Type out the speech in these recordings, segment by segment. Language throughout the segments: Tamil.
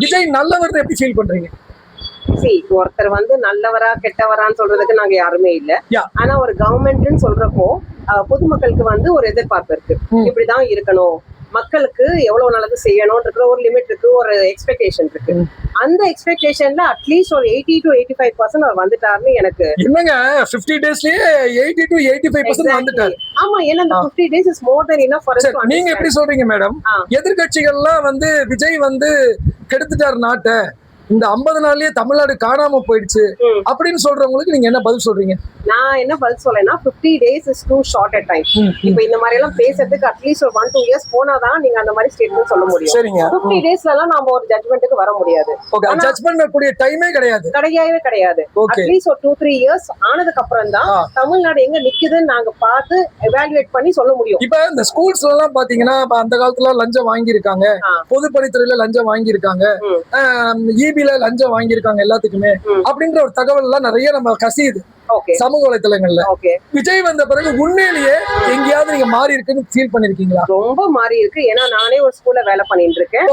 விஜய் நல்லவர் எப்படி ஃபீல் பண்றீங்க? ஒருத்தர் வந்து நல்லவரா கெட்டவரான்னு சொல்றதுக்கு நாங்க யாருமே இல்ல. Yeah. ஆனா ஒரு கவர்மெண்ட்னு சொல்றப்போ பொதுமக்களுக்கு வந்து ஒரு எதிர்பார்ப்பு இருக்கு. இப்படிதான் இருக்கணும், மக்களுக்கு எவ்வளவு நல்லது செய்யணும்ன்ற ஒரு லிமிட் இருக்கு, ஒரு எக்ஸ்பெக்டேஷன் இருக்கு. அந்த எக்ஸ்பெக்டேஷன்ல அட்லீஸ்ட் ஒரு 80 to 85% அவர் வந்துட்டாருன்னு எனக்கு. என்னங்க 50 டேஸ்லயே 80 to 85% வந்துட்டாரு? ஆமா, ஏன்னா அந்த 50 days is more than enough for us to understand. நீங்க எப்படி சொல்றீங்க மேடம்? எதிர்கட்சிகள்லாம் வந்து விஜய் வந்து கெடுத்துட்டாரு நாட்டை, இந்த 50 நாள்லயே தமிழ்நாடு காணாம போயிடுச்சு அப்படின்னு சொல்றவங்களுக்கு நீங்க என்ன பதில் சொல்றீங்க? நான் என்ன பதில் சொல்றேன்னா 50 days is too short a time. இப்போ இந்த மாதிரி எல்லாம் பேசுறதுக்கு அட்லீஸ்ட் ஒரு 1-2 years போனாதான் நீங்க அந்த மாதிரி ஸ்டேட்மென்ட் சொல்ல முடியும். சரிங்க. 50 daysல எல்லாம் நாம ஒரு ஜட்மெண்ட்டுக்கு வர முடியாது. ஓகே, ஜட்மெண்ட் கூடிய டைமே கிடையாது. கிடையாது. அட்லீஸ்ட் ஒரு 2-3 years ஆனதுக்கு அப்புறம் தான் தமிழ்நாடு எங்க நிக்குதுன்னு நாங்க பார்த்து எவாலுவேட் பண்ணி சொல்ல முடியும். இப்ப இந்த ஸ்கூல்ஸ்ல எல்லாம் பாத்தீங்கன்னா அந்த காலத்துல லஞ்சம் வாங்கி இருக்காங்க, பொதுப்பணித்துறையில லஞ்சம் வாங்கி இருக்காங்க, ஈபில லஞ்சம் வாங்கி இருக்காங்க எல்லாத்துக்குமே அப்படின்ற ஒரு தகவல் எல்லாம் நிறைய நம்ம கசியுது சமூக வலைத்தளங்கள்ல. விஜய் வந்த பிறகு உண்மையிலேயே எங்கேயாவது நீங்க மாறி இருக்குன்னு ஃபீல் பண்ணிருக்கீங்களா? ரொம்ப மாறி இருக்கு. ஏன்னா நானே ஒரு ஸ்கூல்ல வேலை பண்ணிட்டு இருக்கேன்.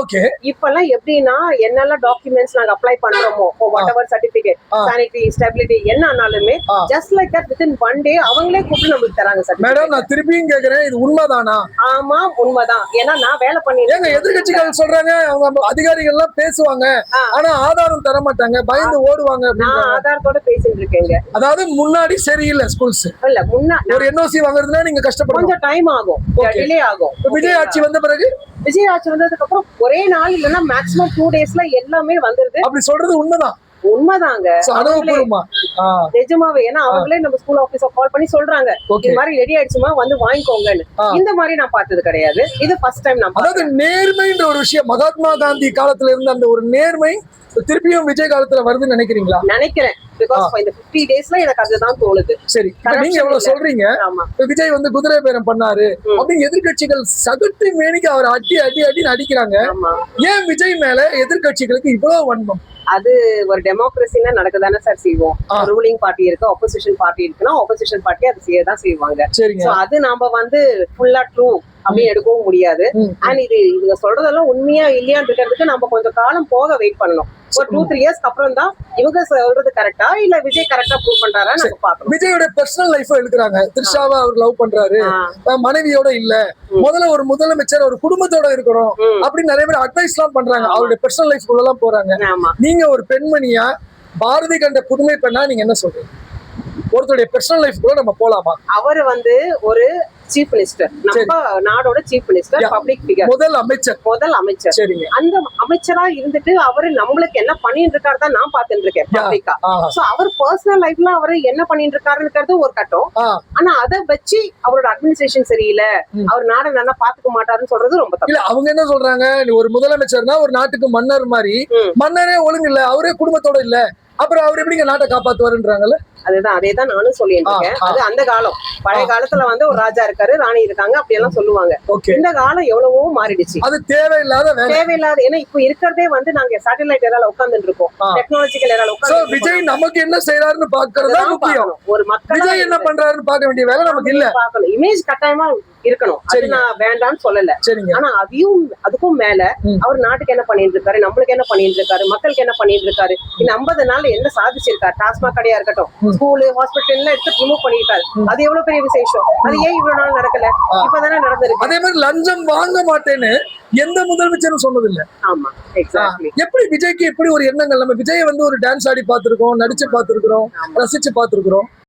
இப்பெல்லாம் எப்படின்னா என்னெல்லாம் டாக்குமெண்ட்ஸ் நாங்க அப்ளை பண்றோமோ, what ever certificate, sanitary, stability என்ன ஆனாலுமே just like that within 1 day அவங்களே கூப்பிட்டு நமக்கு தராங்க. சார் மேடம், நான் திருப்பியும் கேக்குறேன், இது உண்மைதானா? ஆமா, உண்மைதான். ஏன்னா நான் வேலை பண்ணிட்டு. எதிர்கட்சிகள் சொல்றாங்க, அவங்க அதிகாரிகள் எல்லாம் பேசுவாங்க, ஆனா ஆதாரம் தர மாட்டாங்க, பயந்து ஓடுவாங்க. நான் ஆதாரத்தோட பேசிட்டு இருக்கேங்க. அதாவது முன்னாடி சரியில்லை ஸ்கூல்ஸ் இல்ல, முன்னாடி ஒரு என்ஓசி வாங்குறதுனா நீங்க கஷ்டப்படும், கொஞ்சம் டைம் ஆகும், டிலே ஆகும். விஜய் ஆட்சி வந்த பிறகு, விஜய் ஆட்சி வந்ததுக்கு அப்புறம் ஒரே நாள் இல்லன்னா மேக்ஸிமம் 2 daysல எல்லாமே வந்துருது. அப்படி சொல்றது உண்மைதான்? உண்மைதாங்க, நிஜமாவே. ஏன்னா அவங்களே நம்ம ஸ்கூல் ஆபீஸ கால் பண்ணி சொல்றாங்க, இந்த மாதிரி ரெடி ஆயிடுச்சுமா வந்து வாங்கிக்கோங்கன்னு. இந்த மாதிரி நான் பார்த்தது கிடையாது, இது ஃபர்ஸ்ட் டைம் நான். அதாவது நேர்மைன்ற ஒரு விஷயம் மகாத்மா காந்தி காலத்துல இருந்த அந்த ஒரு நேர்மை திருப்பியும் விஜய் காலத்துல வருதுன்னு நினைக்கிறீங்களா? நினைக்கிறேன். பிகாஸ் இந்த 50 daysல எனக்கு அதுதான் தோணுது. சரி, நீங்க எவ்வளவு சொல்றீங்க விஜய் வந்து குதிரை பேரம் பண்ணாரு அப்படின்னு எதிர்கட்சிகள் சதுர்த்தி மேனிக்கு அவர் அடி அடி அடின்னு அடிக்கிறாங்க. ஏன் விஜய் மேல எதிர்கட்சிகளுக்கு இவ்வளவு வன்மம்? அது ஒரு டெமோக்ரஸினா நடக்குதானே சார் செய்வோம். ரூலிங் பார்ட்டி இருக்கு, ஆப்போசிஷன் பார்ட்டி இருக்குன்னா ஆப்போசிஷன் பார்ட்டி அது செய்யதான் செய்வாங்க. அது நாம வந்து ஃபுல்லா ட்ரூ அப்படின்னு எடுக்கவும் முடியாது. அண்ட் இது இவங்க சொல்றதெல்லாம் உண்மையா இல்லையான்னு இருக்கிறதுக்கு நம்ம கொஞ்சம் காலம் போக வெயிட் பண்ணணும். ஒரு 2-3 years அப்புறம் தான் இவங்க சொல்றது கரெக்டா இல்ல விஜய் கரெக்டா ப்ரூவ் பண்றாரா நம்ம பாக்கணும். விஜயோட பர்சனல் லைஃப் எடுக்கிறாங்க. த்ரிஷாவை அவர் லவ் பண்றாரு, மனைவியோட இல்ல, முதல்ல ஒரு முதலமைச்சர் ஒரு குடும்பத்தோட இருக்கணும் அப்படின்னு நிறைய பேர் அட்வைஸ் எல்லாம் பண்றாங்க. அவருடைய பர்சனல் லைஃப் குள்ள எல்லாம் போறாங்க. நீங்க ஒரு பெண்மணியா, பாரதி கண்ட புதுமை பெண்ணா நீங்க என்ன சொல்றீங்க? ஒருத்தருடைய பர்சனல் லைஃப் கூட நம்ம போலாமா? அவர் வந்து ஒரு சீஃப் மினிஸ்டர், நம்ம நாடோட சீஃப் மினிஸ்டர், பப்ளிக் ஃபிகர், முதல் அமைச்சர். சரிங்க. அந்த அமைச்சரா இருந்துட்டு அவரு நம்மளுக்கு என்ன பண்ணிட்டு இருக்காரு தான் நான் பாத்துட்டு இருக்கேன் பப்ளிக்கா. சோ அவர் பர்சனல் லைஃப்ல அவரு என்ன பண்ணிட்டு இருக்காருன்றது ஒரு கட்டம். ஆனா அதை வச்சு அவரோட அட்மினிஸ்ட்ரேஷன் சரியில்லை, அவர் நாடை நல்லா பாத்துக்க மாட்டாருன்னு சொல்றது ரொம்ப தப்பு. இல்ல, அவங்க என்ன சொல்றாங்க, ஒரு முதலமைச்சர்னா ஒரு நாட்டுக்கு மன்னர் மாதிரி, மன்னரே ஒழுங்கு இல்ல, அவரே குடும்பத்தோட இல்ல, அப்புறம் அவர் எப்படிங்க நாட்டை காப்பாத்துவாருன்றாங்கல்ல. அதேதான் நானும் சொல்லிட்டு இருக்கேன். அது அந்த காலம், பழைய காலத்துல வந்து ஒரு ராஜா இருக்காரு, ராணி இருக்காங்க, அப்படி எல்லாம் சொல்லுவாங்க. இந்த காலம் எவ்வளவோ மாறிடுச்சு. அது தேவையில்லாத. ஏன்னா இப்ப இருக்கிறதே வந்து நாங்க சேட்டலைட் ஏரால உட்கார்ந்துட்டு இருக்கோம், டெக்னாலஜிக்கல் ஏரால உட்கார்ந்து. விஜய் நமக்கு என்ன செய்யறாருன்னு பாக்குறதா முக்கியம். ஒரு மக்கள் விஜய் என்ன பண்றாருன்னு பார்க்க வேண்டிய வேலை நமக்கு இல்ல. பார்க்கணும், இமேஜ் கட்டாயமா இருக்கணும், அது நான் வேண்டாம்னு சொல்லல. ஆனா அதுக்கும் மேல அவர் நாட்டுக்கு என்ன பண்ணிட்டு இருக்காரு, நம்மளுக்கு என்ன பண்ணிட்டு இருக்காரு, மக்களுக்கு என்ன பண்ணிட்டு இருக்காரு, இந்த 50 நாள்ல என்ன சாதிச்சிருக்காரு. டாஸ்மாக் கடையா இருக்கட்டும், ஸ்கூலு, ஹாஸ்பிட்டல் எல்லாம் எடுத்து ரிமூவ் பண்ணிட்டாரு. அது எவ்வளவு பெரிய விசேஷம். அது ஏன் இவ்வளவு நாள் நடக்கல? இப்பதானே நடந்திருக்கு. அதே மாதிரி லஞ்சம் வாங்க மாட்டேன்னு எந்த முதலமைச்சரும் சொன்னதில்லை. ஆமா, எக்ஸாக்ட்லி. எப்படி விஜய்க்கு எப்படி ஒரு எண்ணங்கள்? நம்ம விஜய் வந்து ஒரு டான்ஸ் ஆடி பாத்துருக்கோம், நடிச்சு பாத்துருக்கிறோம், ரசிச்சு பாத்துருக்கிறோம்.